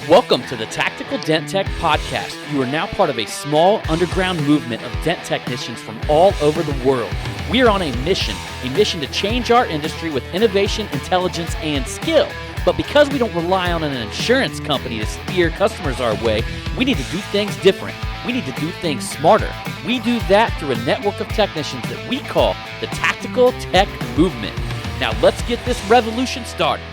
Welcome to the Tactical Dent Tech Podcast. You are now part of a small underground movement of dent technicians from all over the world. We are on a mission to change our industry with innovation, intelligence, and skill. But because we don't rely on an insurance company to steer customers our way, we need to do things different. We need to do things smarter. We do that through a network of technicians that we call the Tactical Tech Movement. Now let's get this revolution started.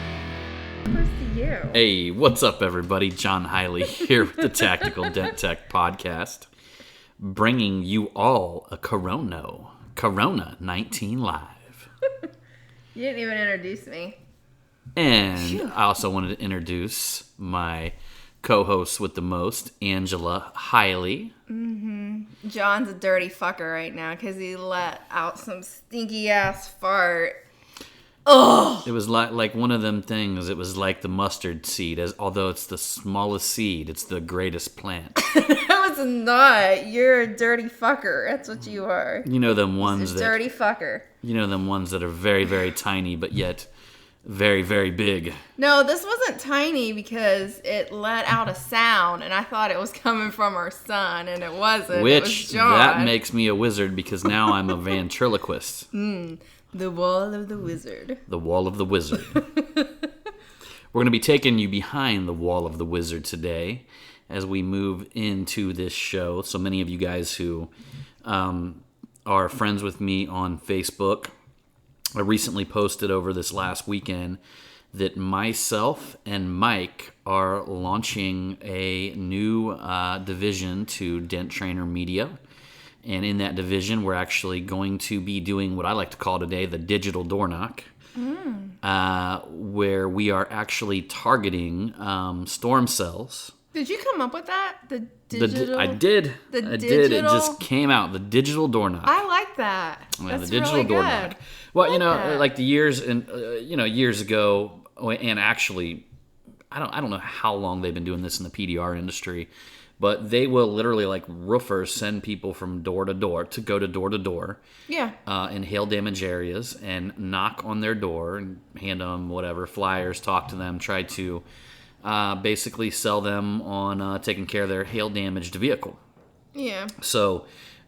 Hey, what's up, everybody? John Hiley here with the Tactical Dent Tech Podcast, bringing you all a Corona 19 Live. You didn't even introduce me. And I also wanted to introduce my co-host with the most, Angela Hiley. Mm-hmm. John's a dirty fucker right now because he let out some stinky ass fart. Oh! It was like one of them things. It was like the mustard seed. Although it's the smallest seed, it's the greatest plant. No, it's not. You're a dirty fucker. That's what you are. You know them ones that dirty fucker. You know them ones that are very, very tiny, but yet very, very big. No, this wasn't tiny because it let out a sound, and I thought it was coming from our son, and it wasn't. Which, it was John. That makes me a wizard because now I'm a ventriloquist. The Wall of the Wizard. The Wall of the Wizard. We're going to be taking you behind the Wall of the Wizard today as we move into this show. So many of you guys who are friends with me on Facebook, I recently posted over this last weekend that myself and Mike are launching a new division to Dent Trainer Media. And in that division, we're actually going to be doing what I like to call today the digital door knock, where we are actually targeting storm cells. Did you come up with that? The digital? I did. It just came out. The digital door knock. I like that. Yeah, That's the digital really door good. knock. Well, like the years and years ago, and actually, I don't know how long they've been doing this in the PDR industry. But they will literally, like roofers, send people from door to door to go to door, yeah, in hail damage areas and knock on their door and hand them whatever flyers, talk to them, try to basically sell them on taking care of their hail damaged vehicle. Yeah. So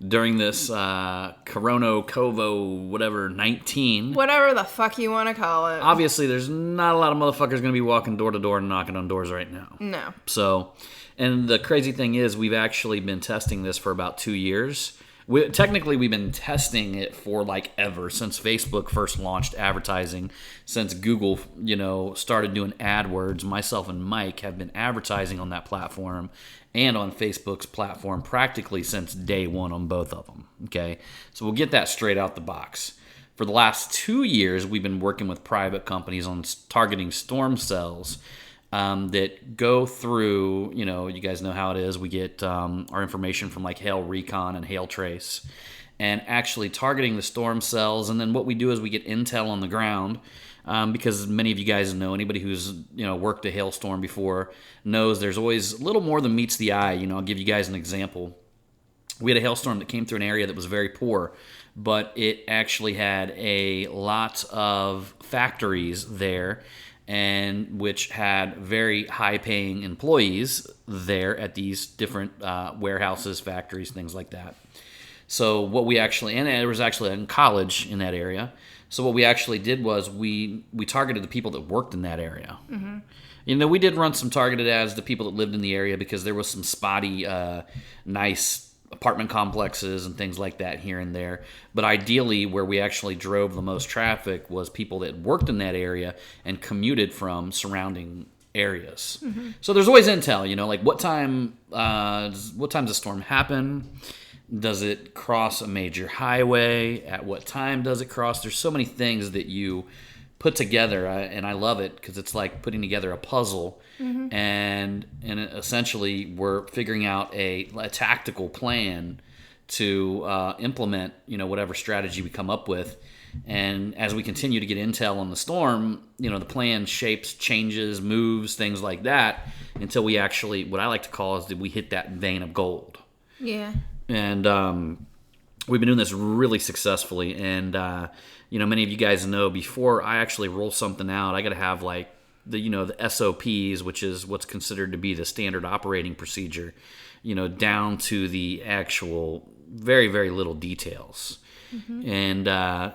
during this Corona Covo whatever 19, whatever the fuck you want to call it, obviously there's not a lot of motherfuckers going to be walking door to door and knocking on doors right now. No. So. And the crazy thing is, we've actually been testing this for about 2 years. Technically, we've been testing it for like ever since Facebook first launched advertising. Since Google, started doing AdWords, myself and Mike have been advertising on that platform and on Facebook's platform practically since day one on both of them. Okay, so we'll get that straight out the box. For the last 2 years, we've been working with private companies on targeting storm cells. That go through, you guys know how it is. We get our information from like Hail Recon and Hail Trace, and actually targeting the storm cells. And then what we do is we get intel on the ground, because many of you guys know, anybody who's worked a hailstorm before knows there's always a little more than meets the eye. I'll give you guys an example. We had a hailstorm that came through an area that was very poor, but it actually had a lot of factories there, and which had very high-paying employees there at these different warehouses, factories, things like that. So what we actually, and there was actually a college in that area. So what we actually did was we targeted the people that worked in that area. Mm-hmm. We did run some targeted ads to people that lived in the area because there was some spotty, nice apartment complexes and things like that here and there. But ideally, where we actually drove the most traffic was people that worked in that area and commuted from surrounding areas. Mm-hmm. So there's always intel, like what time does the storm happen? Does it cross a major highway? At what time does it cross? There's so many things that you put together, and I love it because it's like putting together a puzzle. Mm-hmm. And essentially we're figuring out a tactical plan to implement whatever strategy we come up with. And as we continue to get intel on the storm, the plan shapes, changes, moves, things like that, until we actually, what I like to call is that we hit that vein of gold. Yeah. And we've been doing this really successfully. And many of you guys know, before I actually roll something out, I got to have like the SOPs, which is what's considered to be the standard operating procedure, down to the actual very, very little details. And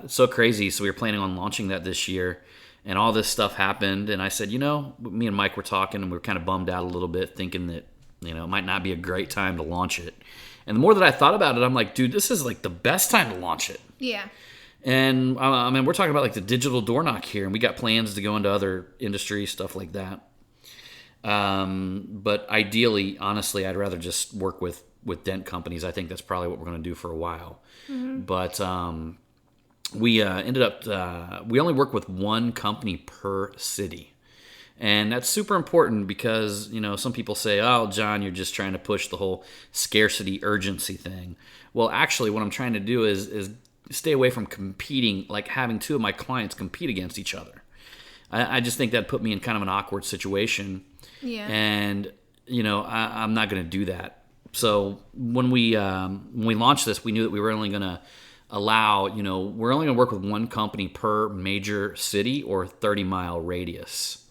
it's so crazy. So we were planning on launching that this year, and all this stuff happened. And I said, me and Mike were talking, and we were kind of bummed out a little bit, thinking that, it might not be a great time to launch it. And the more that I thought about it, I'm like, dude, this is like the best time to launch it. Yeah. And we're talking about like the digital door knock here, and we got plans to go into other industries, stuff like that. But ideally, honestly, I'd rather just work with dent companies. I think that's probably what we're going to do for a while. But we ended up we only work with one company per city. And that's super important because, some people say, oh, John, you're just trying to push the whole scarcity urgency thing. Well, actually, what I'm trying to do is stay away from competing, like having two of my clients compete against each other. I just think that put me in kind of an awkward situation. Yeah. And, I'm not going to do that. So when we launched this, we knew that we were only going to allow, we're only going to work with one company per major city or 30-mile radius.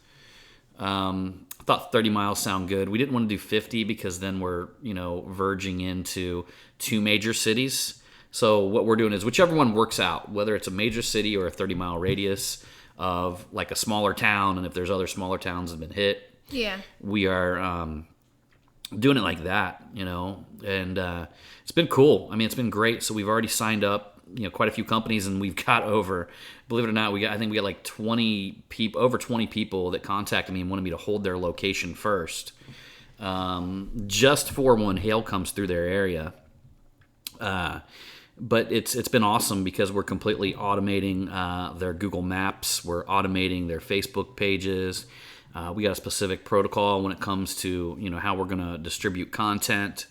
I thought 30 miles sound good. We didn't want to do 50 because then we're, verging into two major cities. So what we're doing is whichever one works out, whether it's a major city or a 30-mile radius of like a smaller town, and if there's other smaller towns that have been hit, we are doing it like that, and it's been cool. I mean, it's been great. So we've already signed up, quite a few companies, and we've got over, believe it or not, I think we got like 20 people, over 20 people that contacted me and wanted me to hold their location first, just for when hail comes through their area. But it's been awesome because we're completely automating their Google Maps. We're automating their Facebook pages. We got a specific protocol when it comes to how we're going to distribute content.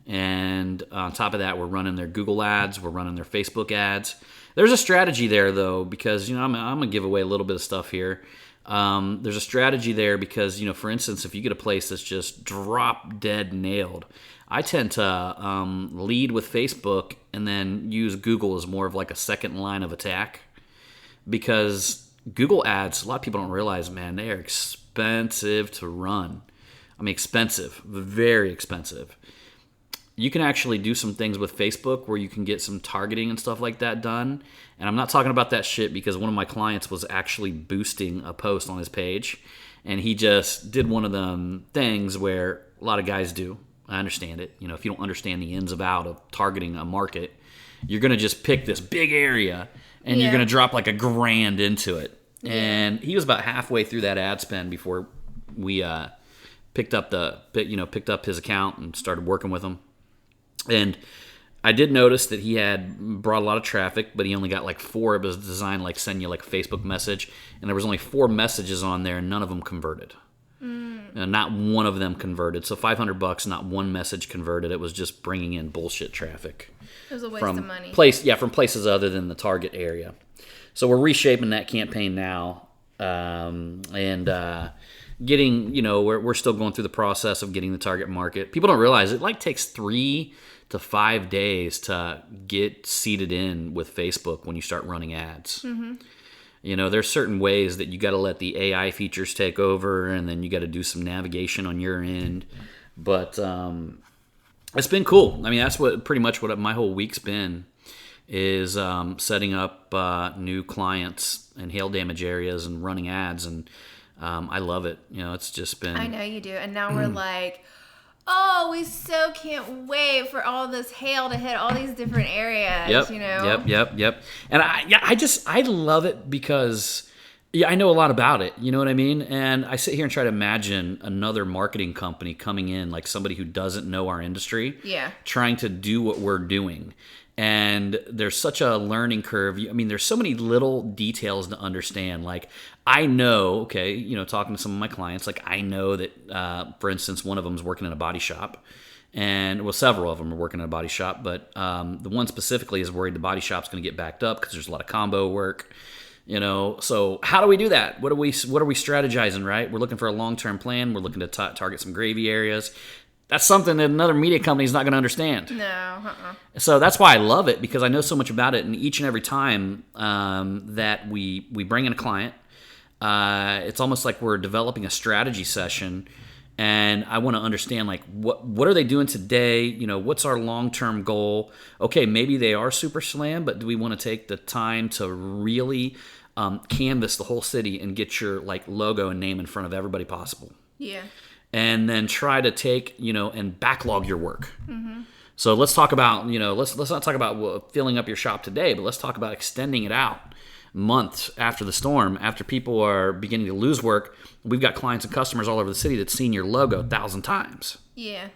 And on top of that, we're running their Google ads. We're running their Facebook ads. There's a strategy there, though, because I'm going to give away a little bit of stuff here. There's a strategy there because, for instance, if you get a place that's just drop dead nailed, I tend to lead with Facebook and then use Google as more of like a second line of attack, because Google ads, a lot of people don't realize, man, they are expensive to run. I mean, expensive, very expensive. You can actually do some things with Facebook where you can get some targeting and stuff like that done. And I'm not talking about that shit because one of my clients was actually boosting a post on his page, and he just did one of them things where a lot of guys do. I understand it. If you don't understand the ins and outs of targeting a market, you're going to just pick this big area and you're going to drop like $1,000 into it. And he was about halfway through that ad spend before we picked up his account and started working with him. And I did notice that he had brought a lot of traffic, but he only got like 4. It was designed like send you like a Facebook message, and there was only 4 messages on there, and none of them converted. Not one of them converted. So $500, not one message converted. It was just bringing in bullshit traffic. It was a waste of money. From places other than the target area. So we're reshaping that campaign now, and getting, we're still going through the process of getting the target market. People don't realize it takes 3 to 5 days to get seated in with Facebook when you start running ads. There's certain ways that you got to let the AI features take over, and then you got to do some navigation on your end. But it's been cool. I mean, that's pretty much what my whole week's been, is setting up new clients in hail damage areas and running ads, and I love it. It's just been... I know you do. And now we're like, oh, we so can't wait for all this hail to hit all these different areas, Yep. And I love it because I know a lot about it, you know what I mean? And I sit here and try to imagine another marketing company coming in, like somebody who doesn't know our industry, trying to do what we're doing. And there's such a learning curve. I mean, there's so many little details to understand. Like, I know, talking to some of my clients, like I know that, for instance, one of them is working in a body shop. And, several of them are working in a body shop. But the one specifically is worried the body shop's going to get backed up because there's a lot of combo work. So how do we do that? What are we strategizing, right? We're looking for a long-term plan. We're looking to target some gravy areas. That's something that another media company is not going to understand. No. So that's why I love it, because I know so much about it. And each and every time that we bring in a client, It's almost like we're developing a strategy session, and I want to understand like what are they doing today? You know, what's our long-term goal? Okay, maybe they are super slam, but do we want to take the time to really canvas the whole city and get your like logo and name in front of everybody possible? Yeah. And then try to take, and backlog your work. Mm-hmm. So let's talk about, let's not talk about filling up your shop today, but let's talk about extending it out months after the storm, after people are beginning to lose work. We've got clients and customers all over the city that's seen your logo 1,000 times. Yeah.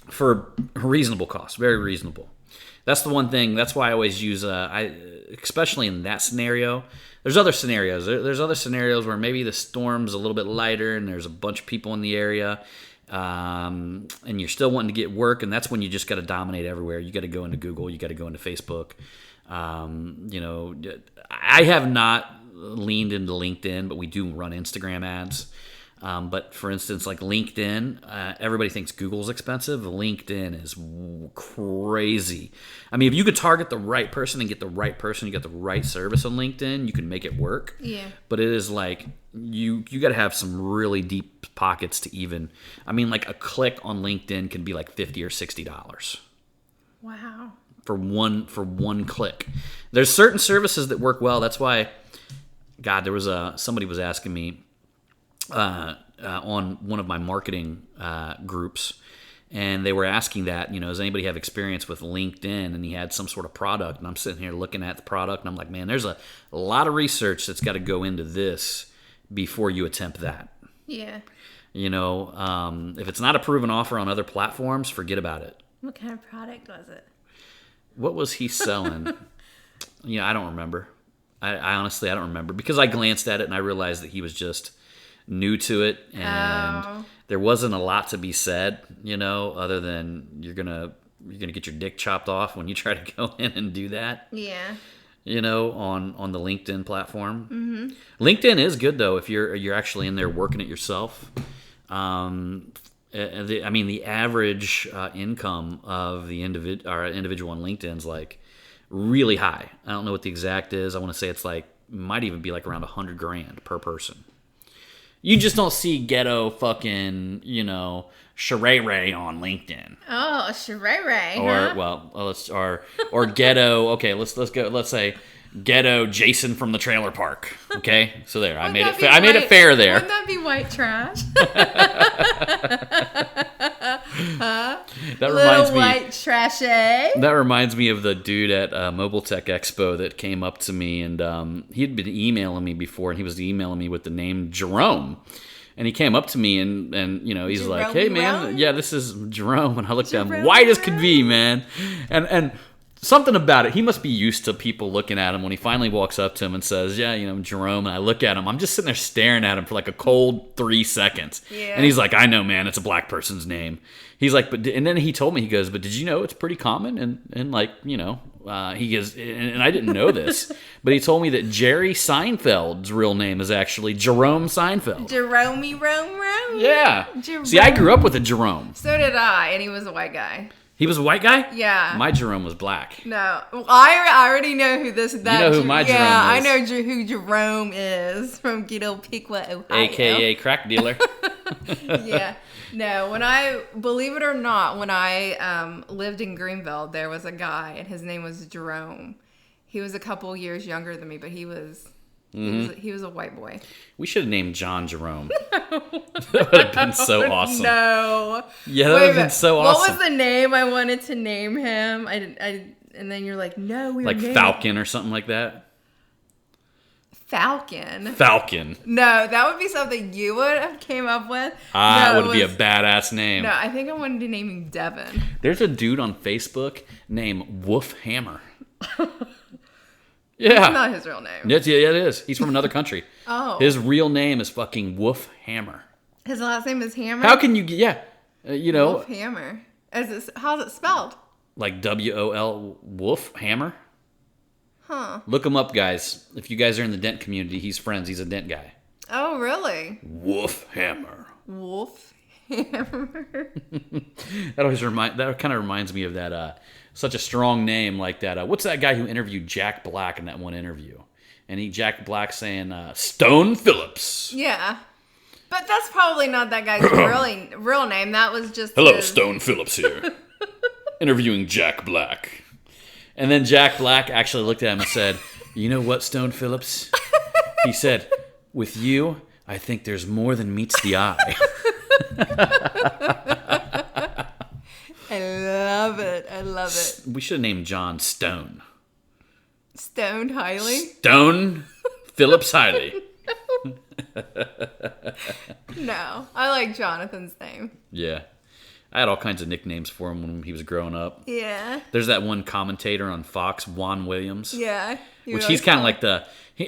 For a reasonable cost, very reasonable. That's the one thing. That's why I always use, especially in that scenario. There's other scenarios. There's other scenarios where maybe the storm's a little bit lighter and there's a bunch of people in the area, and you're still wanting to get work, and that's when you just got to dominate everywhere. You got to go into Google. You got to go into Facebook. I have not leaned into LinkedIn, but we do run Instagram ads. But for instance, like LinkedIn, everybody thinks Google's expensive. LinkedIn is crazy. I mean, if you could target the right person and get the right person, you get the right service on LinkedIn, you can make it work. Yeah. But it is like you got to have some really deep pockets to even. I mean, like a click on LinkedIn can be like $50 or $60. Wow. For one click. There's certain services that work well. That's why, God, there was somebody was asking me. On one of my marketing groups, and they were asking that, does anybody have experience with LinkedIn? And he had some sort of product, and I'm sitting here looking at the product, and I'm like, man, there's a lot of research that's got to go into this before you attempt that. Yeah. If it's not a proven offer on other platforms, forget about it. What kind of product was it? What was he selling? I don't remember. I honestly, I don't remember, because I glanced at it and I realized that he was just new to it, and there wasn't a lot to be said, other than you're gonna get your dick chopped off when you try to go in and do that. Yeah. On the LinkedIn platform. Mm-hmm. LinkedIn is good though if you're actually in there working it yourself. The average income of the individual on LinkedIn is like really high. I don't know what the exact is. I want to say it's like might even be like around $100,000 per person. You just don't see ghetto fucking, Sheree on LinkedIn. Oh, Sheree. Or ghetto. Okay, let's go. Let's say ghetto Jason from the trailer park. Okay, so there, I made it fair there. Wouldn't that be white trash? That reminds me. White trash, eh? That reminds me of the dude at Mobile Tech Expo that came up to me, and he'd been emailing me before, and he was emailing me with the name Jerome. And he came up to me and he's Jerome, like, "Hey man, Jerome? Yeah, this is Jerome." And I looked at him, Jerome, white as could be, man. And something about it, he must be used to people looking at him when he finally walks up to him and says, "Yeah, Jerome." And I look at him, I'm just sitting there staring at him for like a cold 3 seconds. Yeah. And he's like, "I know, man, it's a black person's name." He's like, and then he told me, he goes, "But did you know it's pretty common?" And like, he goes, and I didn't know this, but he told me that Jerry Seinfeld's real name is actually Jerome Seinfeld. Jerome Rome. Yeah. Jerome. See, I grew up with a Jerome. So did I, and he was a white guy. He was a white guy? Yeah. My Jerome was black. No, I already know who that. You know who my Jerome is. I know who Jerome is from Ghetto Piqua, Ohio. AKA crack dealer. Yeah. No, believe it or not, when I lived in Greenville, there was a guy, and his name was Jerome. He was a couple years younger than me, but he was he was a white boy. We should have named John Jerome. That would have been so awesome. No. Yeah, that would have been so awesome. What was the name I wanted to name him? And then you're like, no, we were like Falcon or something like that. Falcon. No, that would be something you would have came up with. It would be a badass name. No, I think I wanted to name him Devin. There's a dude on Facebook named Wolf Hammer. Yeah. That's not his real name. Yeah, it is. He's from another country. Oh. His real name is fucking Wolf Hammer. His last name is Hammer? How can you, Wolf Hammer. How's it spelled? Like WOL, Wolf Hammer? Huh. Look him up, guys. If you guys are in the dent community, he's friends. He's a dent guy. Oh, really? Wolf Hammer. Wolf Hammer. That kind of reminds me of that such a strong name like that. What's that guy who interviewed Jack Black in that one interview? and Jack Black saying Stone Phillips. Yeah. But that's probably not that guy's real name. That was just Hello, Stone Phillips here. Interviewing Jack Black. And then Jack Black actually looked at him and said, you know what, Stone Phillips? He said, with you, I think there's more than meets the eye. I love it. I love it. We should have named John Stone. Stoned highly? Stone Phillips Hiley. No. I like Jonathan's name. Yeah. I had all kinds of nicknames for him when he was growing up. Yeah. There's that one commentator on Fox, Juan Williams. Yeah. Which he's kind of like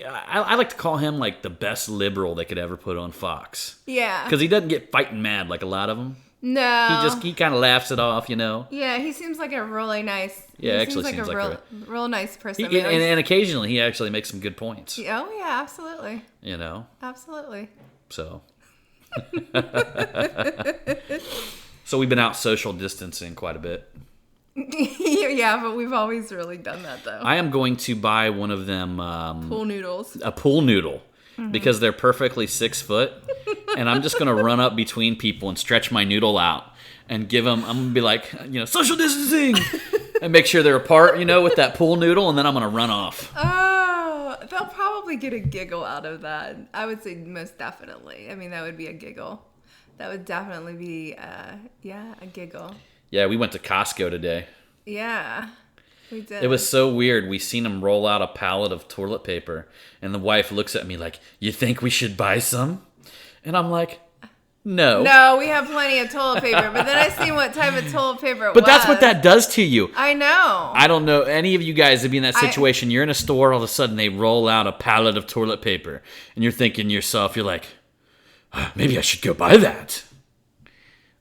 I like to call him like the best liberal they could ever put on Fox. Yeah. Because he doesn't get fighting mad like a lot of them. No. He kind of laughs it off, you know. Yeah, he seems like a really nice. Yeah, he seems like a real nice person. And occasionally he actually makes some good points. Oh yeah, absolutely. You know. Absolutely. So. So we've been out social distancing quite a bit. Yeah, but we've always really done that though. I am going to buy one of them. Pool noodles. A pool noodle. Because they're perfectly 6 foot, and I'm just gonna run up between people and stretch my noodle out and give them. I'm gonna be like, social distancing, and make sure they're apart, with that pool noodle, and then I'm gonna run off. Oh, they'll probably get a giggle out of that. I would say most definitely. I mean, that would be a giggle. That would definitely be, a giggle. Yeah, we went to Costco today. Yeah. We did. It was so weird. We seen him roll out a pallet of toilet paper, and the wife looks at me like, "You think we should buy some?" And I'm like, "No." No, we have plenty of toilet paper. But then I seen what type of toilet paper it was. But that's what that does to you. I know. I don't know any of you guys would be in that situation. You're in a store, all of a sudden they roll out a pallet of toilet paper, and you're thinking to yourself, you're like, maybe I should go buy that.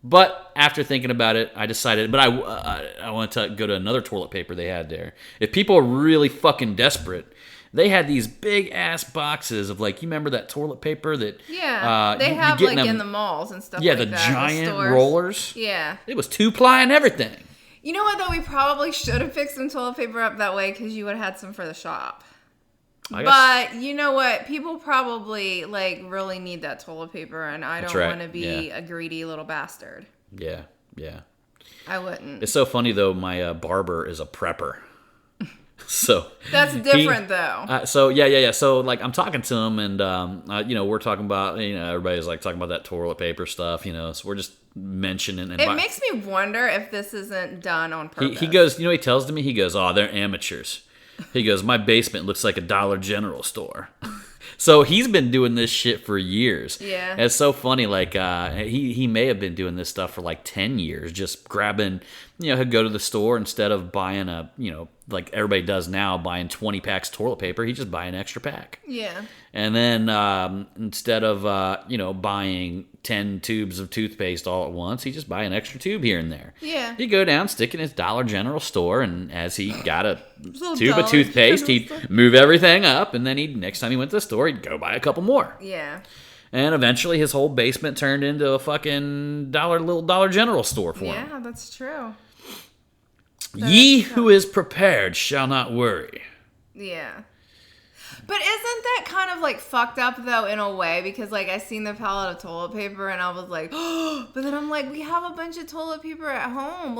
But after thinking about it, I decided, but I want to go to another toilet paper they had there. If people are really fucking desperate, they had these big ass boxes of you remember that toilet paper that they have in the malls and stuff. Yeah, like the that, giant rollers. Yeah, it was 2-ply and everything. You know what though? We probably should have fixed some toilet paper up that way because you would have had some for the shop. But you know what? People probably really need that toilet paper, and I don't want to be a greedy little bastard. Yeah. I wouldn't. It's so funny though. My barber is a prepper, so that's different though. So So I'm talking to him, and we're talking about everybody's talking about that toilet paper stuff. So we're just mentioning it. It makes me wonder if this isn't done on purpose. He goes. He tells me. He goes, "Oh, they're amateurs." He goes, "My basement looks like a Dollar General store." So he's been doing this shit for years. Yeah. And it's so funny. He may have been doing this stuff for 10 years, just grabbing, he'd go to the store instead of buying like everybody does now, buying 20 packs of toilet paper, he'd just buy an extra pack. Yeah. And then instead of, buying 10 tubes of toothpaste all at once, he'd just buy an extra tube here and there. Yeah. He'd go down, stick in his Dollar General store, and as he got a tube of toothpaste, he'd move everything up, and then next time he went to the store, he'd go buy a couple more. Yeah. And eventually his whole basement turned into a fucking little Dollar General store for him. Yeah, that's true. Ye who is prepared shall not worry. Yeah. But isn't that kind of fucked up though in a way? Because I seen the pallet of toilet paper and I was like, oh, but then I'm like, we have a bunch of toilet paper at home.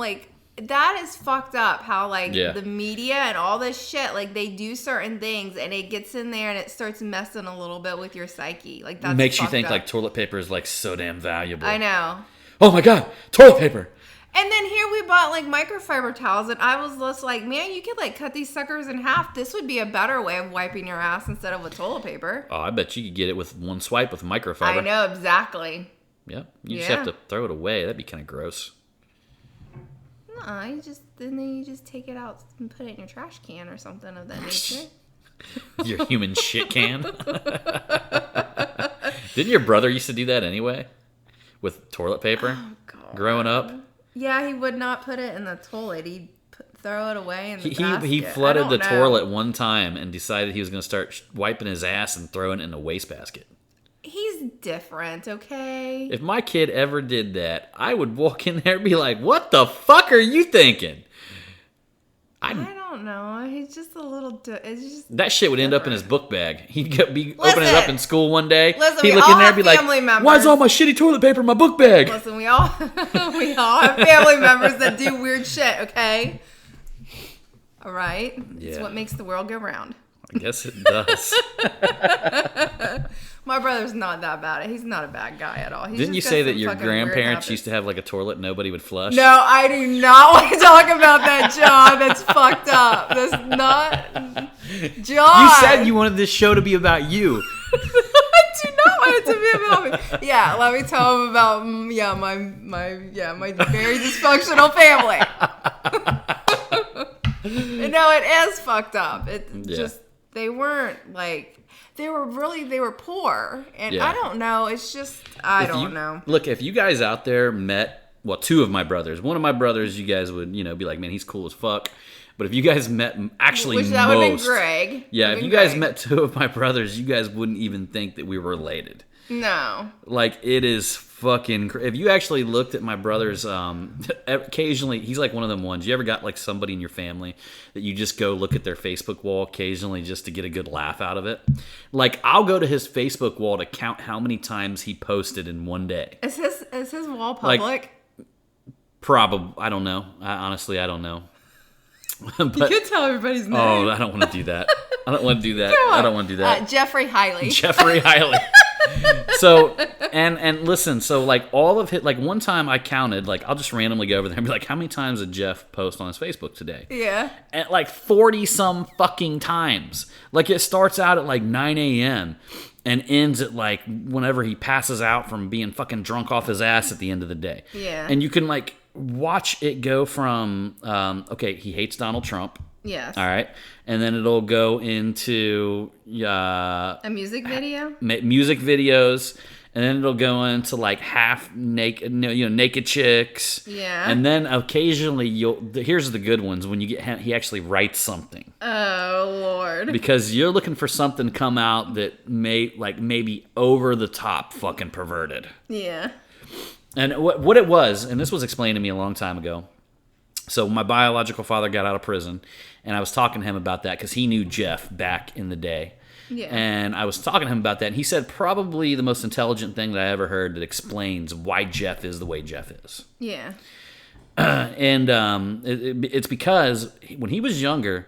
That is fucked up how the media and all this shit, they do certain things and it gets in there and it starts messing a little bit with your psyche. That's makes you think up. Toilet paper is so damn valuable. I know. Oh my God, toilet paper. And then here we bought microfiber towels, and I was just like, man, you could cut these suckers in half. This would be a better way of wiping your ass instead of with toilet paper. Oh, I bet you could get it with one swipe with microfiber. I know, exactly. Yeah, you just have to throw it away. That'd be kind of gross. No, you just take it out and put it in your trash can or something of that nature. Your human shit can. Didn't your brother used to do that anyway? With toilet paper? Oh, God. Growing up? Yeah, he would not put it in the toilet. He'd throw it away in the basket. He flooded the toilet one time and decided he was going to start wiping his ass and throwing it in a wastebasket. He's different, okay? If my kid ever did that, I would walk in there and be like, what the fuck are you thinking? I don't don't know. He's just a little. It's just That shit would end up in his book bag. He'd be Listen. opening it up in school one day. Listen, He'd we look all in there have and be like, family members. "Why is all my shitty toilet paper in my book bag?" Listen, we all have family members that do weird shit. Okay. All right. It's Yeah. what makes the world go round. I guess it does. My brother's not that bad. He's not a bad guy at all. He's Didn't you just got say that some your fucking weird grandparents habits. used to have like a toilet nobody would flush? No, I do not want to talk about that, John. That's fucked up. That's not. John. You said you wanted this show to be about you. I do not want it to be about me. Yeah, let me tell him about my very dysfunctional family. No, it is fucked up. Just they weren't like they were poor, and Yeah. I don't know. It's just I don't know. Look, if you guys out there met, well, two of my brothers. One of my brothers, you guys would, be like, man, he's cool as fuck. But if you guys met, actually Which that would have been most, Greg. yeah, Would've if you been guys Greg. met two of my brothers, you guys wouldn't even think that we were related. No. Like, it is fucking if you actually looked at my brother's occasionally, he's like one of them ones. You ever got like somebody in your family that you just go look at their Facebook wall occasionally just to get a good laugh out of it? Like, I'll go to his Facebook wall to count how many times he posted in one day. Is his wall Like- public? Probably, I don't know. Honestly, I don't know. But, You can tell everybody's name. oh, I don't want to do that. I don't want to do that. Come on. I don't want to do that. Jeffrey Hiley. Jeffrey Hiley. So and listen, so like all of it, like one time I counted, like I'll just randomly go over there and be like, how many times did Jeff post on his Facebook today? Yeah. At like 40 some fucking times. Like it starts out at like 9 a.m. and ends at like whenever he passes out from being fucking drunk off his ass at the end of the day. Yeah. And you can like watch it go from okay, he hates Donald Trump. Yes. All right. And then it'll go into A music video? music videos, and then it'll go into like half naked, naked chicks. Yeah. And then occasionally here's the good ones when you get he actually writes something Oh Lord. because you're looking for something to come out that maybe over the top fucking perverted. Yeah. And what it was, and this was explained to me a long time ago. So my biological father got out of prison, and I was talking to him about that because he knew Jeff back in the day. Yeah. And I was talking to him about that, and he said probably the most intelligent thing that I ever heard that explains why Jeff is the way Jeff is. Yeah. And it's because when he was younger,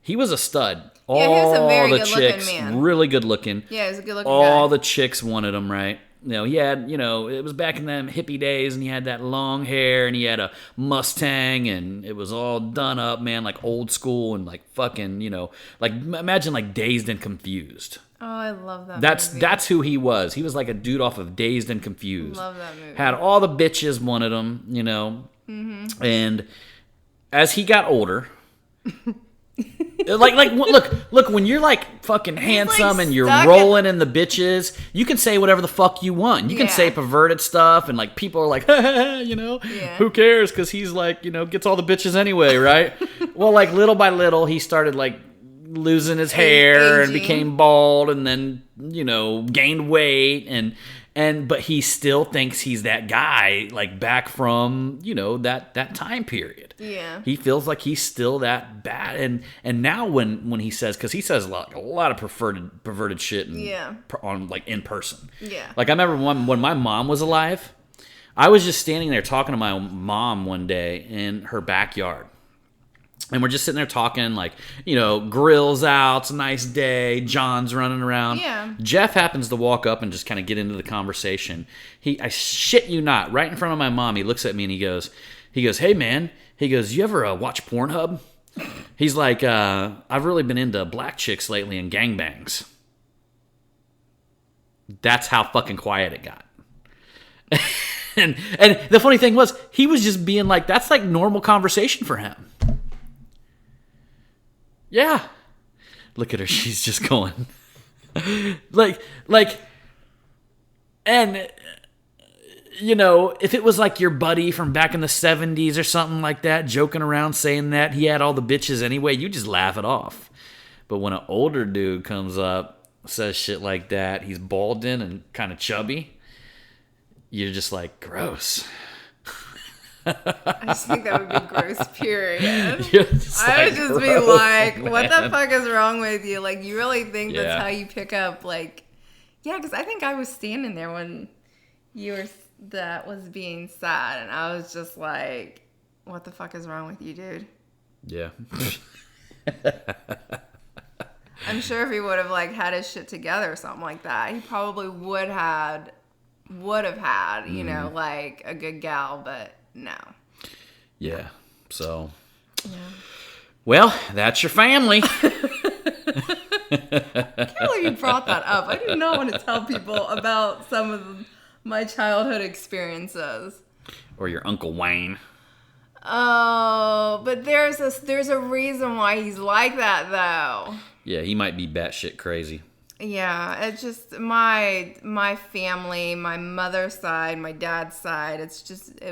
he was a stud. Yeah, he was a very the good-looking chicks, man. really good looking. Yeah, he's a good looking All guy. the chicks wanted him, right? He had, it was back in them hippie days, and he had that long hair, and he had a Mustang, and it was all done up, man, like old school, and like fucking, like imagine like Dazed and Confused. Oh, I love that movie. That's who he was. He was like a dude off of Dazed and Confused. Love that movie. Had all the bitches wanted him, Mm-hmm. And as he got older, look, when you're like fucking handsome and you're stuck rolling in the bitches, you can say whatever the fuck you want. You can Yeah. say perverted stuff, and like people are like, Yeah. who cares? Because he's like, gets all the bitches anyway, right? Well, like little by little, he started like losing his hair and Aging. became bald, and then gained weight but he still thinks he's that guy, like back from that time period. Yeah. He feels like he's still that bad, and now when he says, because he says a lot of perverted shit, on like in person. Yeah. Like I remember when my mom was alive, I was just standing there talking to my mom one day in her backyard. And we're just sitting there talking, like, grills out, it's a nice day, John's running around. Yeah. Jeff happens to walk up and just kind of get into the conversation. I shit you not, right in front of my mom, he looks at me and he goes, hey man, he goes, you ever watch Pornhub? He's like, I've really been into black chicks lately and gangbangs. That's how fucking quiet it got. and the funny thing was, he was just being like, that's like normal conversation for him. Yeah. Look at her. She's just going. And, if it was like your buddy from back in the 70s or something like that, joking around saying that he had all the bitches anyway, you just laugh it off. But when an older dude comes up, says shit like that, he's balding and kind of chubby, you're just like, gross. I just think that would be gross, period. I would just be like, what the fuck is wrong with you? Like, you really think that's how you pick up, like... Yeah, because I think I was standing there when that was being said, and I was just like, what the fuck is wrong with you, dude? Yeah. I'm sure if he would have, like, had his shit together or something like that, he probably would have had, you know, like, a good gal, but no. Yeah, so... Yeah. Well, that's your family. I can't believe you brought that up. I do not want to tell people about some of my childhood experiences. Or your Uncle Wayne. Oh, but there's a reason why he's like that, though. Yeah, he might be batshit crazy. Yeah, it's just my family, my mother's side, my dad's side. It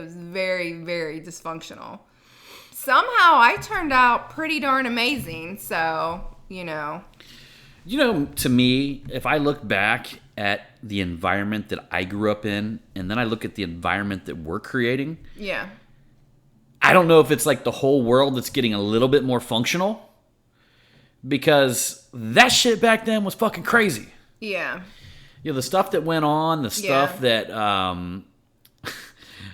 was very, very dysfunctional. Somehow I turned out pretty darn amazing, so, you know. You know, to me, if I look back at the environment that I grew up in, and then I look at the environment that we're creating, yeah, I don't know if it's like the whole world that's getting a little bit more functional, because that shit back then was fucking crazy. Yeah. You know, the stuff that went on, the stuff that...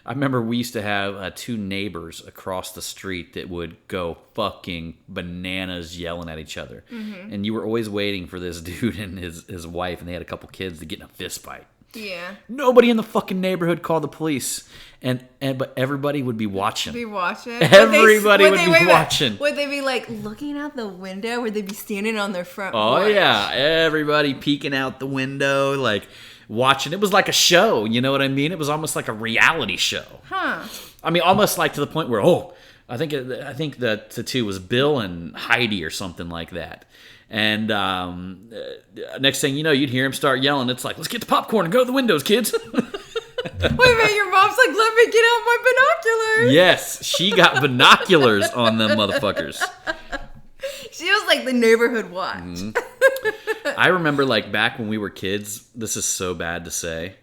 I remember we used to have two neighbors across the street that would go fucking bananas yelling at each other. Mm-hmm. And you were always waiting for this dude and his wife, and they had a couple kids, to get in a fist fight. Yeah. Nobody in the fucking neighborhood called the police. But everybody would be watching. Everybody would be watching. Would they be like looking out the window? Would they be standing on their front porch? Oh, yeah. Everybody peeking out the window, like... watching. It was like a show, you know what I mean? It was almost like a reality show. Huh. I mean, almost like to the point where, I think that the two was Bill and Heidi or something like that. And next thing you know, you'd hear him start yelling. It's like, let's get the popcorn and go to the windows, kids. Wait a minute, your mom's like, let me get out my binoculars. Yes, she got binoculars on them motherfuckers. She was like the neighborhood watch. Mm-hmm. I remember, like, back when we were kids, this is so bad to say,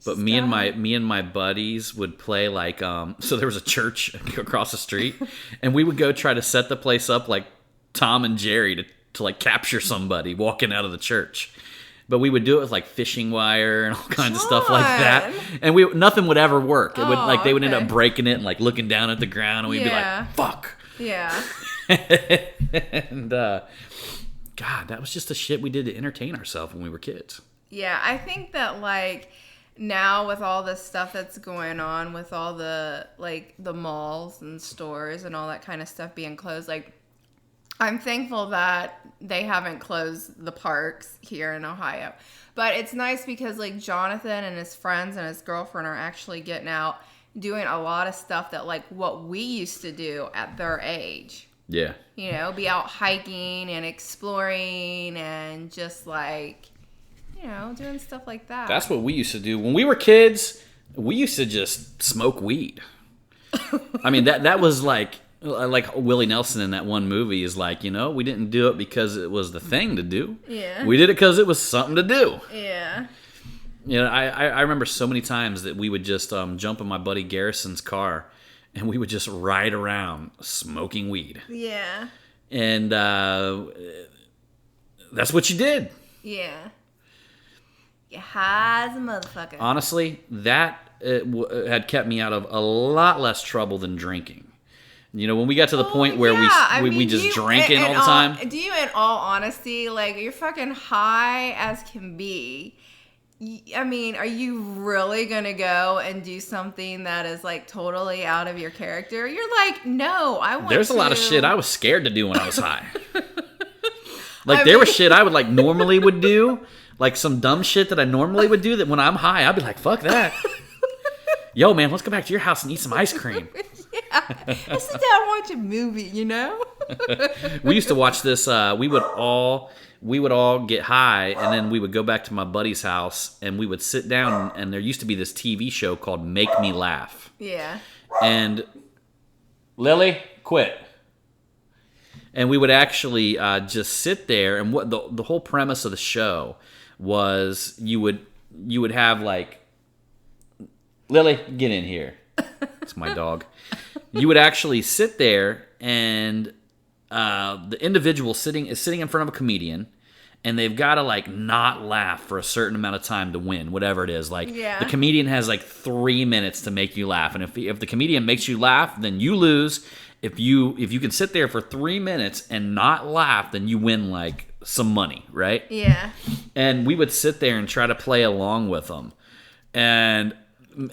but me and my buddies would play, like, so there was a church across the street, and we would go try to set the place up like Tom and Jerry to like capture somebody walking out of the church. But we would do it with like fishing wire and all kinds of stuff like that, and nothing would ever work. It would they would end up breaking it and like looking down at the ground, and we'd be like, "Fuck." Yeah. And God, that was just the shit we did to entertain ourselves when we were kids. Yeah, I think that, like, now with all this stuff that's going on, with all the, like, the malls and stores and all that kind of stuff being closed, like, I'm thankful that they haven't closed the parks here in Ohio. But it's nice because, like, Jonathan and his friends and his girlfriend are actually getting out, doing a lot of stuff that, like, what we used to do at their age. Yeah. You know, be out hiking and exploring and just, like, you know, doing stuff like that. That's what we used to do. When we were kids, we used to just smoke weed. I mean, that was like Willie Nelson in that one movie is like, you know, we didn't do it because it was the thing to do. Yeah. We did it because it was something to do. Yeah. You know, I remember so many times that we would just jump in my buddy Garrison's car and we would just ride around smoking weed. Yeah. And that's what you did. Yeah. You high as a motherfucker. Honestly, that had kept me out of a lot less trouble than drinking. You know, when we got to the point where we just drank it all the time. Do you, in all honesty, like, you're fucking high as can be. I mean, are you really going to go and do something that is, like, totally out of your character? You're like, no, I want to. There's a lot of shit I was scared to do when I was high. Like, there was shit I would, like, normally would do. Like, some dumb shit that I normally would do that when I'm high, I'd be like, fuck that. Yo, man, let's go back to your house and eat some ice cream. Yeah. Let's sit down and watch a movie, you know? We used to watch this. We would all get high, and then we would go back to my buddy's house, and we would sit down, and there used to be this TV show called Make Me Laugh. Yeah. And Lily, quit. And we would actually just sit there, and what the whole premise of the show was, you would have, like, Lily, get in here. It's my dog. You would actually sit there, and the individual is sitting in front of a comedian, and they've got to like not laugh for a certain amount of time to win, whatever it is. Like the comedian has like 3 minutes to make you laugh, and if the comedian makes you laugh, then you lose. If you can sit there for 3 minutes and not laugh, then you win like some money, right? Yeah. And we would sit there and try to play along with them, and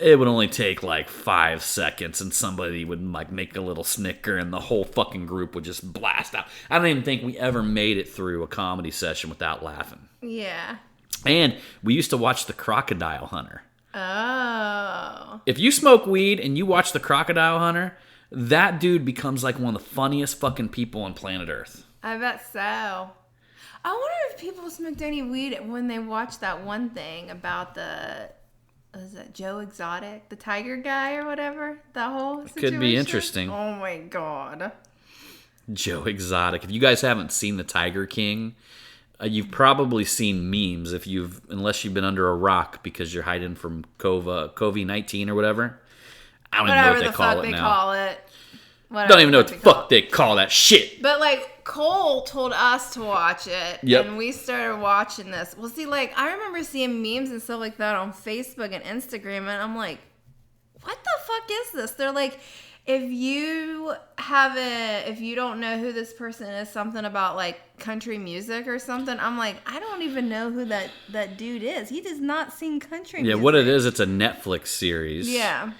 it would only take like 5 seconds, and somebody would like make a little snicker, and the whole fucking group would just blast out. I don't even think we ever made it through a comedy session without laughing. Yeah. And we used to watch The Crocodile Hunter. Oh. If you smoke weed and you watch The Crocodile Hunter, that dude becomes like one of the funniest fucking people on planet Earth. I bet so. I wonder if people smoked any weed when they watched that one thing about was that Joe Exotic, the tiger guy or whatever? That whole situation? Could be interesting. Oh my God. Joe Exotic. If you guys haven't seen The Tiger King, you've probably seen memes unless you've been under a rock because you're hiding from COVID-19 or whatever. I don't even know what they call it now. Don't even know what the fuck they call that shit. But like Cole told us to watch it, and we started watching this. Well, see, like I remember seeing memes and stuff like that on Facebook and Instagram, and I'm like, what the fuck is this? They're like, if you don't know who this person is, something about like country music or something. I'm like, I don't even know who that dude is. He does not sing country music. Yeah, what it is, it's a Netflix series. Yeah.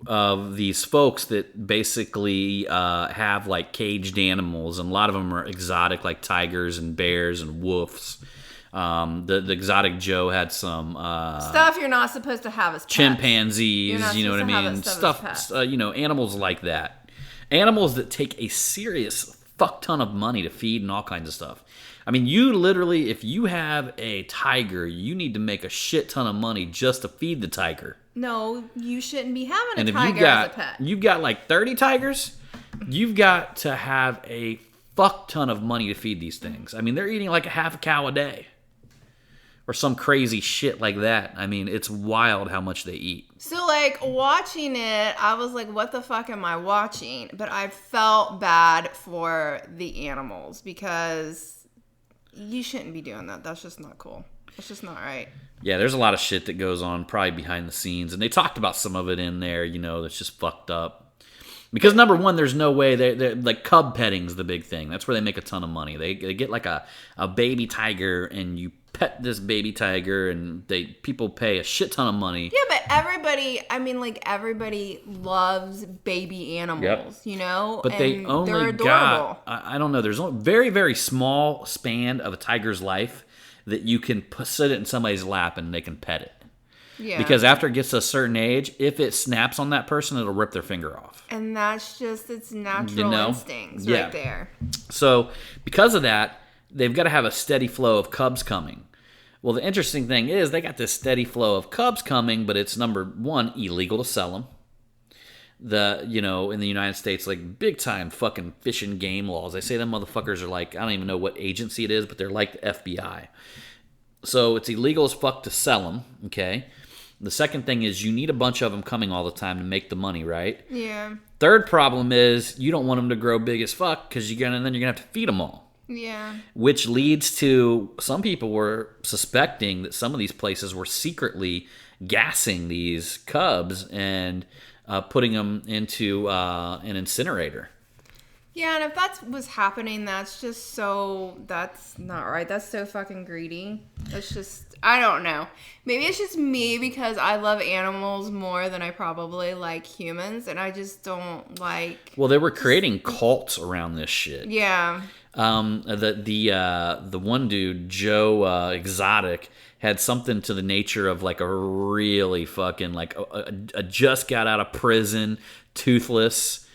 Of these folks that basically have like caged animals, and a lot of them are exotic, like tigers and bears and wolves. The exotic Joe had some stuff you're not supposed to have as pets. Chimpanzees, you know what I mean? Stuff, animals like that. Animals that take a serious fuck ton of money to feed and all kinds of stuff. I mean, you literally, if you have a tiger, you need to make a shit ton of money just to feed the tiger. No, you shouldn't be having a tiger as a pet. You've got like 30 tigers, you've got to have a fuck ton of money to feed these things. I mean, they're eating like a half a cow a day. Or some crazy shit like that. I mean, it's wild how much they eat. So, like, watching it, I was like, what the fuck am I watching? But I felt bad for the animals because you shouldn't be doing that. That's just not cool. That's just not right. Yeah, there's a lot of shit that goes on probably behind the scenes. And they talked about some of it in there, that's just fucked up. Because number one, there's no way they're like cub petting's the big thing. That's where they make a ton of money. They get like a baby tiger, and you pet this baby tiger, and people pay a shit ton of money. Yeah, but everybody loves baby animals, But they only got, I don't know, there's a very, very small span of a tiger's life that you can sit it in somebody's lap and they can pet it. Yeah. Because after it gets to a certain age, if it snaps on that person, it'll rip their finger off. And that's just its natural instincts right there. So because of that, they've got to have a steady flow of cubs coming. Well, the interesting thing is they got this steady flow of cubs coming, but it's number one, illegal to sell them. In the United States, like big time fucking fish and game laws. They say them motherfuckers are like, I don't even know what agency it is, but they're like the FBI. So it's illegal as fuck to sell them, okay? The second thing is you need a bunch of them coming all the time to make the money, right? Yeah. Third problem is you don't want them to grow big as fuck because then you're gonna have to feed them all. Yeah. Which leads to some people were suspecting that some of these places were secretly gassing these cubs and putting them into an incinerator. Yeah, and if that was happening, that's not right. That's so fucking greedy. That's just, I don't know. Maybe it's just me because I love animals more than I probably like humans, and I just don't like... Well, they were creating cults around this shit. Yeah. The one dude, Joe Exotic, had something to the nature of like a really fucking like a just got out of prison, toothless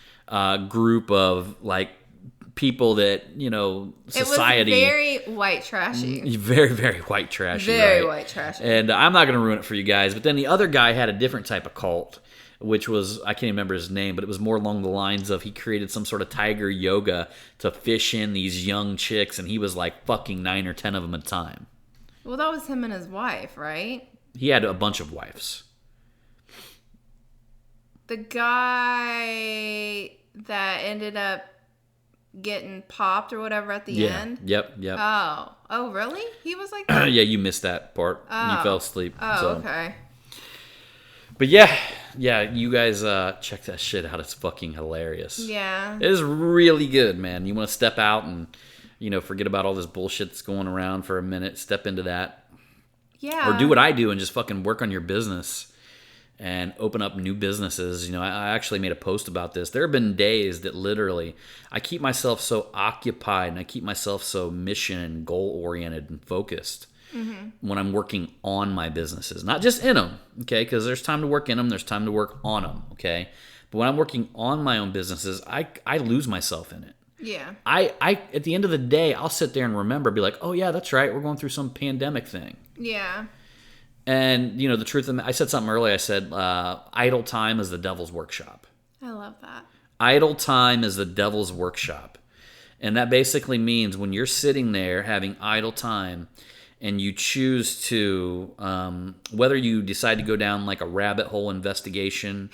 group of like people that society. It was very white trashy. Very, very white trashy. Very white trashy. And I'm not going to ruin it for you guys, but then the other guy had a different type of cult, which was, I can't remember his name, but it was more along the lines of he created some sort of tiger yoga to fish in these young chicks, and he was like fucking 9 or 10 of them at a time. Well, that was him and his wife, right? He had a bunch of wives. The guy that ended up getting popped or whatever at the end? Yep. Oh, really? He was like that? Yeah, you missed that part. You fell asleep. Okay. But yeah, you guys check that shit out. It's fucking hilarious. Yeah. It is really good, man. You want to step out and, forget about all this bullshit that's going around for a minute. Step into that. Yeah. Or do what I do and just fucking work on your business and open up new businesses. I actually made a post about this. There have been days that literally I keep myself so occupied and I keep myself so mission and goal oriented and focused when I'm working on my businesses, not just in them, okay? Because there's time to work in them, there's time to work on them, okay? But when I'm working on my own businesses, I lose myself in it. Yeah. I at the end of the day, I'll sit there and remember, be like, oh yeah, that's right, we're going through some pandemic thing. Yeah. And, the truth of I said something earlier. I said, idle time is the devil's workshop. I love that. Idle time is the devil's workshop. And that basically means when you're sitting there having idle time and you choose to, whether you decide to go down like a rabbit hole investigation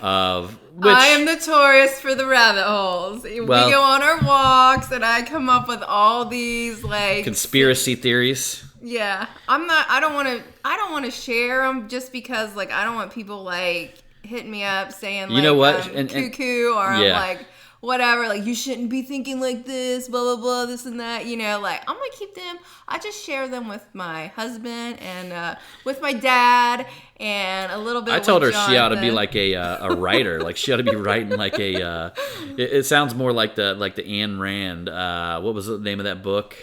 of which... I am notorious for the rabbit holes. We go on our walks and I come up with all these like... conspiracy theories. Yeah. I don't want to share them just because like I don't want people like hitting me up saying like, you know what? cuckoo or I'm like... whatever, like, you shouldn't be thinking like this, blah, blah, blah, this and that, like, I'm gonna keep them, I just share them with my husband and with my dad and a little bit I told her Jonathan. She ought to be like a writer, like, she ought to be writing like a, it sounds more like the Ayn Rand, what was the name of that book?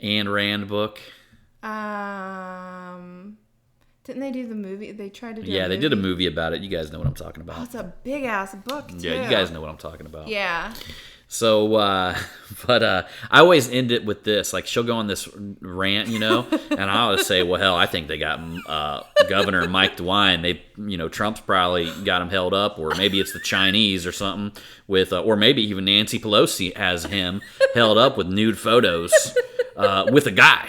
Ayn Rand book? Didn't they do the movie? They tried to do Yeah, they did a movie about it. You guys know what I'm talking about. Oh, it's a big-ass book, too. Yeah, you guys know what I'm talking about. Yeah. So, but I always end it with this. Like, she'll go on this rant, and I always say, well, hell, I think they got Governor Mike DeWine. They, Trump's probably got him held up, or maybe it's the Chinese or something with, or maybe even Nancy Pelosi has him held up with nude photos with a guy.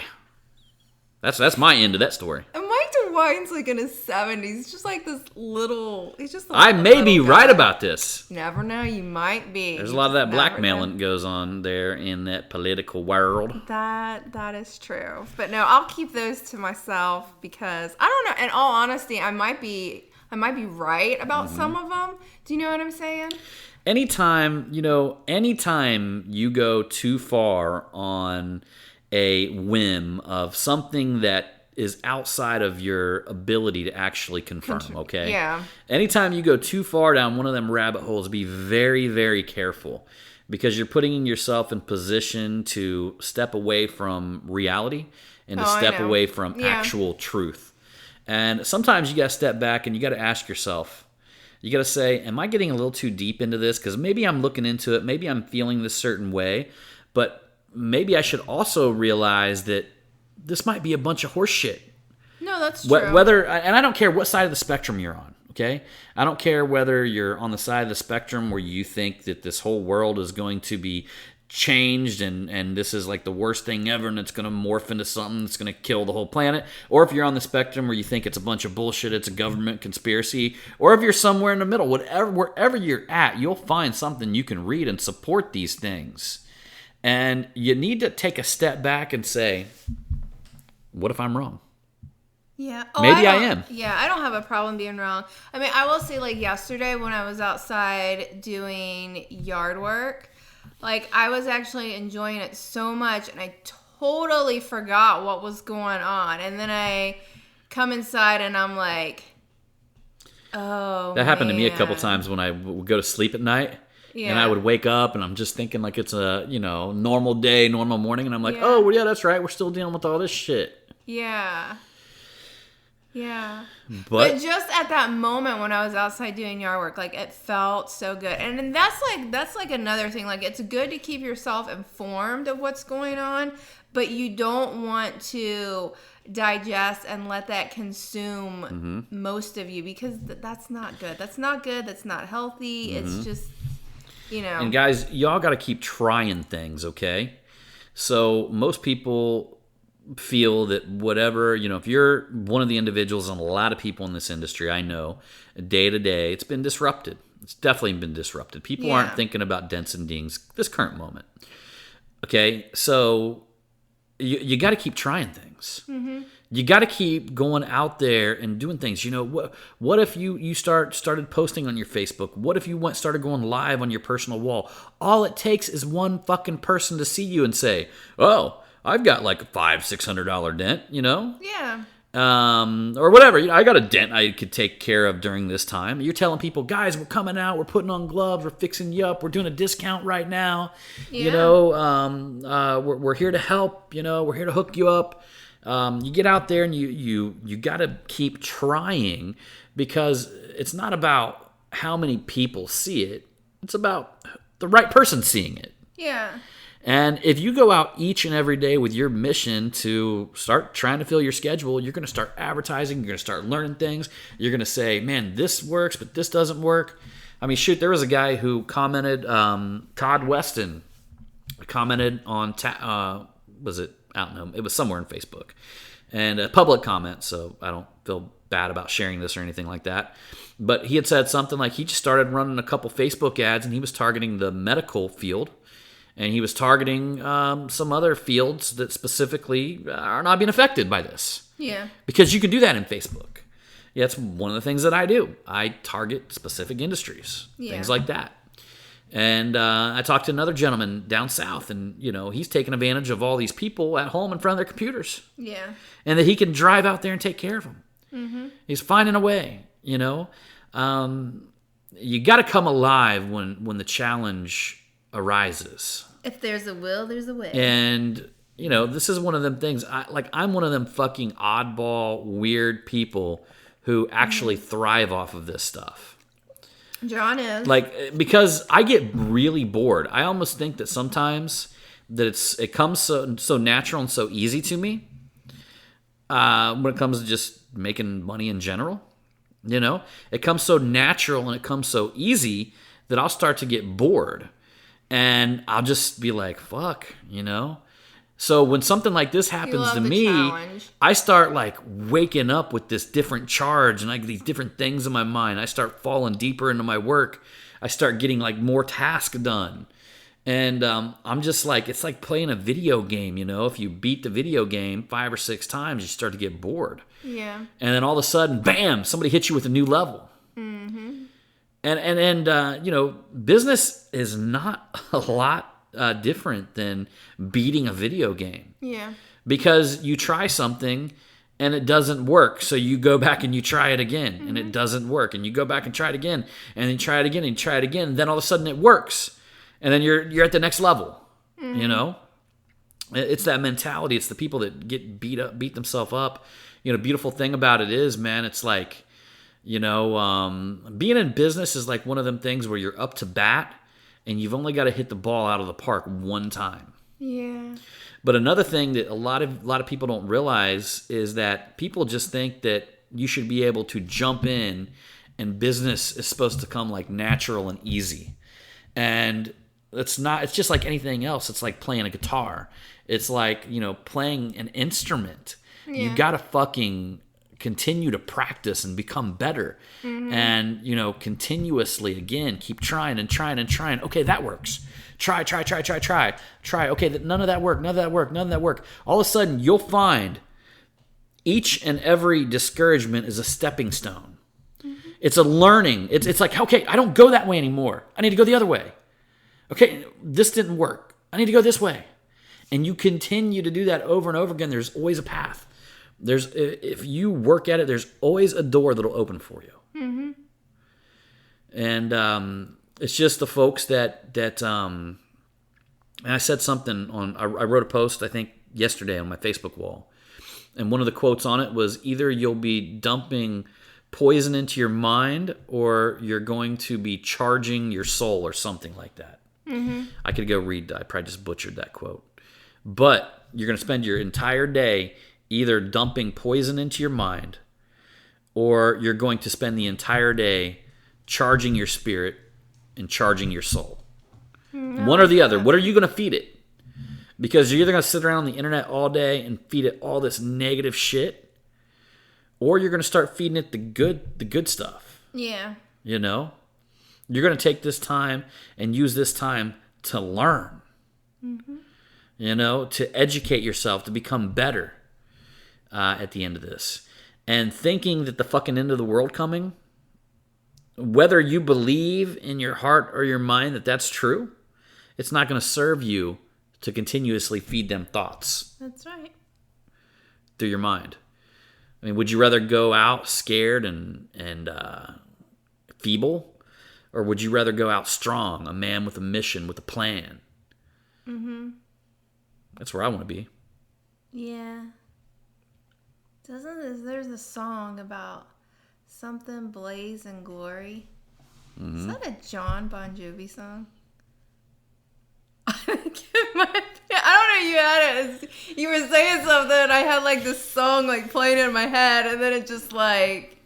That's my end of that story. And Mike DeWine's like in his 70s, just like this little. He's just. I may be right about this. Never know, you might be. There's a lot of that blackmailing that goes on there in that political world. That is true, but no, I'll keep those to myself because I don't know. In all honesty, I might be right about some of them. Do you know what I'm saying? Anytime you go too far on a whim of something that is outside of your ability to actually confirm, okay? Yeah. Anytime you go too far down one of them rabbit holes, be very, very careful because you're putting yourself in position to step away from reality and to step away from actual truth. And sometimes you got to step back and you got to ask yourself, you got to say, am I getting a little too deep into this? Because maybe I'm looking into it. Maybe I'm feeling this certain way, but maybe I should also realize that this might be a bunch of horse shit. No, that's true. And I don't care what side of the spectrum you're on, okay? I don't care whether you're on the side of the spectrum where you think that this whole world is going to be changed and this is like the worst thing ever and it's going to morph into something that's going to kill the whole planet, or if you're on the spectrum where you think it's a bunch of bullshit, it's a government conspiracy, or if you're somewhere in the middle, wherever you're at, you'll find something you can read and support these things. And you need to take a step back and say, what if I'm wrong? Yeah. Maybe I am. Yeah, I don't have a problem being wrong. I mean, I will say, like, yesterday when I was outside doing yard work, like, I was actually enjoying it so much, and I totally forgot what was going on. And then I come inside, and I'm like, oh, that happened to me a couple times when I would go to sleep at night. Yeah. And I would wake up and I'm just thinking like it's a, normal day, normal morning. And I'm like, oh, well, yeah, that's right. We're still dealing with all this shit. Yeah. Yeah. But just at that moment when I was outside doing yard work, like it felt so good. And that's like another thing. Like it's good to keep yourself informed of what's going on, but you don't want to digest and let that consume most of you because that's not good. That's not good. That's not healthy. It's just... And guys, y'all got to keep trying things, okay? So most people feel that whatever, if you're one of the individuals, and a lot of people in this industry, I know, day to day, it's been disrupted. It's definitely been disrupted. People aren't thinking about dents and dings this current moment. Okay, so you got to keep trying things. Mm-hmm. You got to keep going out there and doing things. What if you started posting on your Facebook? What if you started going live on your personal wall? All it takes is one fucking person to see you and say, "Oh, I've got like a $500-600 dent," Yeah. Or whatever. I got a dent I could take care of during this time. You're telling people, guys, we're coming out, we're putting on gloves, we're fixing you up, we're doing a discount right now. Yeah. We're here to help. We're here to hook you up. You get out there and you got to keep trying, because it's not about how many people see it. It's about the right person seeing it. Yeah. And if you go out each and every day with your mission to start trying to fill your schedule, you're going to start advertising. You're going to start learning things. You're going to say, man, this works, but this doesn't work. I mean, shoot, there was a guy who commented, Todd Weston commented on, was it? I don't know. It was somewhere in Facebook. And a public comment, so I don't feel bad about sharing this or anything like that. But he had said something like he just started running a couple Facebook ads, and he was targeting the medical field. And he was targeting some other fields that specifically are not being affected by this. Yeah. Because you can do that in Facebook. Yeah, it's one of the things that I do. I target specific industries, things like that. And I talked to another gentleman down south, and, he's taking advantage of all these people at home in front of their computers. Yeah. And that he can drive out there and take care of them. Mm-hmm. He's finding a way, You got to come alive when the challenge arises. If there's a will, there's a way. And, this is one of them things. I'm one of them fucking oddball, weird people who actually thrive off of this stuff. John is. Because I get really bored. I almost think that sometimes that it comes so natural and so easy to me when it comes to just making money in general. It comes so natural and it comes so easy that I'll start to get bored. And I'll just be like, fuck, So when something like this happens to me, challenge. I start waking up with this different charge and these different things in my mind. I start falling deeper into my work. I start getting more tasks done. And I'm just it's like playing a video game, If you beat the video game 5 or 6 times, you start to get bored. Yeah. And then all of a sudden, bam, somebody hits you with a new level. Mm-hmm. And business is not a lot different than beating a video game. Yeah. Because you try something and it doesn't work, so you go back and you try it again, and it doesn't work, and you go back and try it again, and then try it again, and try it again, and then all of a sudden it works, and then you're at the next level. It's that mentality. It's the people that get beat themselves up. Beautiful thing about it is, man, it's being in business is one of them things where you're up to bat and you've only got to hit the ball out of the park one time. Yeah. But another thing that a lot of people don't realize is that people just think that you should be able to jump in and business is supposed to come natural and easy. And it's not. It's just like anything else. It's like playing a guitar. It's like, playing an instrument. Yeah. You got to fucking continue to practice and become better. Mm-hmm. And, continuously, again, keep trying and trying and trying. Okay, that works. Try. Okay, none of that worked. All of a sudden, you'll find each and every discouragement is a stepping stone. Mm-hmm. It's a learning. It's like, okay, I don't go that way anymore. I need to go the other way. Okay, this didn't work. I need to go this way. And you continue to do that over and over again. There's always a path. If you work at it, there's always a door that'll open for you. Mm-hmm. And it's just the folks that and I said something I wrote a post, I think, yesterday on my Facebook wall. And one of the quotes on it was, either you'll be dumping poison into your mind or you're going to be charging your soul, or something like that. Mm-hmm. I could go read that. I probably just butchered that quote. But you're going to spend your entire day either dumping poison into your mind, or you're going to spend the entire day charging your spirit and charging your soul. One or the other. What are you going to feed it? Because you're either going to sit around on the internet all day and feed it all this negative shit, or you're going to start feeding it the good stuff. Yeah. You know? You're going to take this time and use this time to learn. Mm-hmm. You know, to educate yourself, to become better at the end of this. And thinking that the fucking end of the world coming, whether you believe in your heart or your mind that that's true, it's not going to serve you to continuously feed them thoughts. That's right. Through your mind. I mean, would you rather go out scared and feeble? Or would you rather go out strong, a man with a mission, with a plan? Mm-hmm. That's where I want to be. Yeah. There's a song about something blaze and glory. Mm-hmm. Is that a John Bon Jovi song? I don't know, you had it. You were saying something and I had like this song like playing in my head and then it just like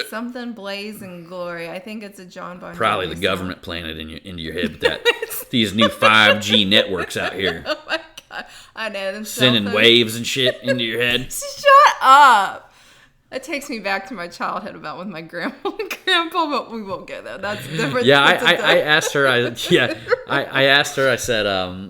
something blaze and glory. I think it's a John Bon Jovi Probably the government playing it into your head with that these new 5G networks out here. Oh my god. I know them sending waves and shit into your head. Shut up. That takes me back to my childhood about with my grandma and grandpa, but we won't get there. That's different. Yeah, I asked her. I asked her. I said,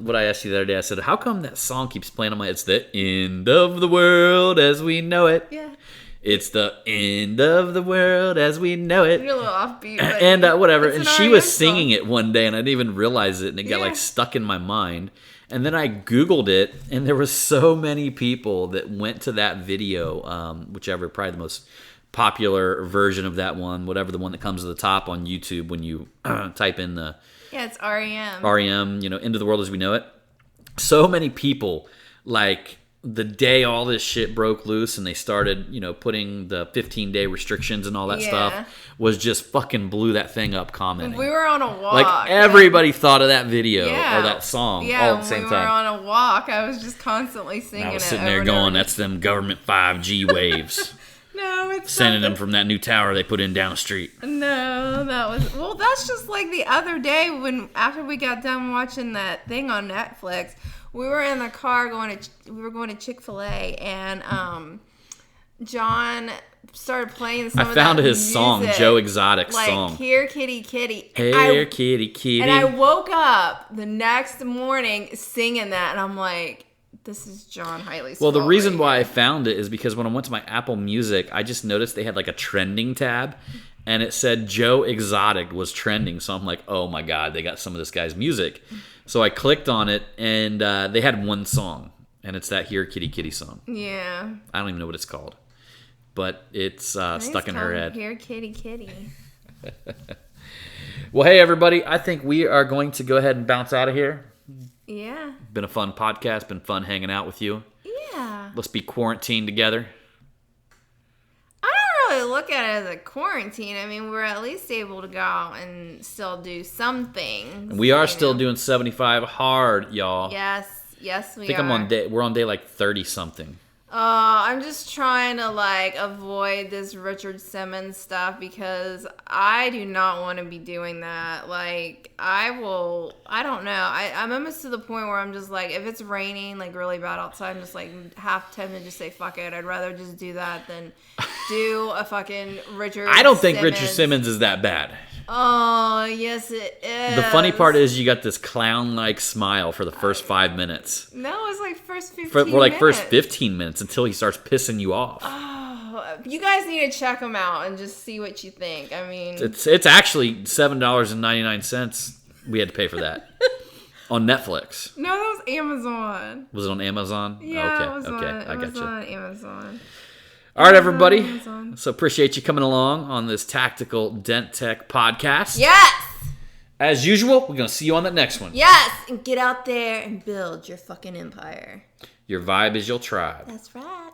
what I asked you the other day. I said, how come that song keeps playing on my head? It's the end of the world as we know it. Yeah. It's the end of the world as we know it. You're a little offbeat. And whatever. And she was singing it one day, and I didn't even realize it, and it got like stuck in my mind. And then I Googled it, and there were so many people that went to that video, whichever, probably the most popular version of that one, whatever the one that comes to the top on YouTube when you type in the... Yeah, it's REM. REM, End of the World as We Know It. So many people, like, the day all this shit broke loose and they started, putting the 15-day restrictions and all that stuff, was just fucking blew that thing up commenting. We were on a walk. Like, everybody thought of that video or that song all at the same time. Yeah, we were on a walk. I was just constantly singing it. I was sitting there going, that's them government 5G waves. No, it's sending them from that new tower they put in down the street. No, that's just like the other day after we got done watching that thing on Netflix. We were in the car going to Chick-fil-A, and John started playing some of that I found his music, song, Joe Exotic's like, song. Here, kitty, kitty. Here, kitty, kitty. And I woke up the next morning singing that, and I'm like, this is John Hiley's Well, the fault reason right why here. I found it is because when I went to my Apple Music, I just noticed they had like a trending tab, and it said Joe Exotic was trending. So I'm like, oh my God, they got some of this guy's music. So I clicked on it, and they had one song, and it's that Here Kitty Kitty song. Yeah. I don't even know what it's called, but it's stuck in her head. Here Kitty Kitty. Well, hey, everybody. I think we are going to go ahead and bounce out of here. Yeah. Been a fun podcast. Been fun hanging out with you. Yeah. Let's be quarantined together. I don't really look at it as a quarantine. I mean, we're at least able to go out and still do some things. And we are still doing 75 hard, y'all. Yes, we are. I think we're on day like 30 something. I'm just trying to avoid this Richard Simmons stuff because I do not want to be doing that. I don't know. I'm almost to the point where I'm just like, if it's raining really bad outside, I'm just half tempted to just say fuck it. I'd rather just do that than do a fucking Richard I don't think Richard Simmons is that bad. Oh, yes it is. The funny part is you got this clown-like smile for the first 5 minutes. No, it's first 15 minutes. First 15 minutes until he starts pissing you off. Oh, you guys need to check him out and just see what you think. I mean... It's actually $7.99 we had to pay for that. On Netflix. No, that was Amazon. Was it on Amazon? Yeah, okay, it was I got you. on Amazon. All right, everybody. So appreciate you coming along on this Tactical Dent Tech podcast. Yes! As usual, we're going to see you on the next one. Yes! And get out there and build your fucking empire. Your vibe is your tribe. That's right.